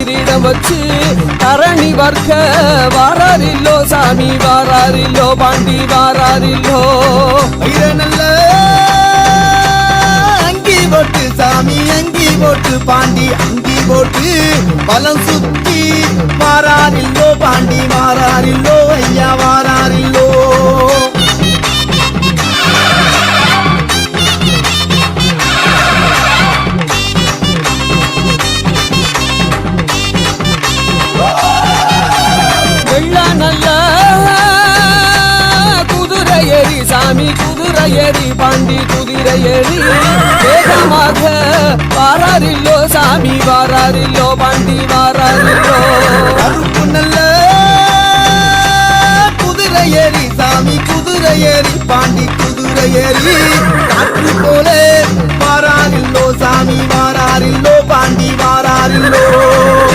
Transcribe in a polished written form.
கிரீடம் வச்சு தரணி வர்க்க வாராரில்லோ சாமி வாராரில்லோ பாண்டி வாராரில்லோ நல்ல அங்கி போட்டு சாமி அங்கி போட்டு பாண்டி அங்கி போட்டு பலம் சுத்தி வாராரில்லோ பாண்டி வாராரில்லோ ஐயா வாராரில்லோ நல்ல குதிரை ஏறி சாமி குதிரை ஏறி பாண்டி குதிரை ஏறி வேகமாக வாராரில்லோ சாமி வாராரில்லோ பாண்டி வாராரில்லோ கருப்பு நல்ல குதிரை ஏறி சாமி குதிரை ஏறி பாண்டி குதிரை ஏறி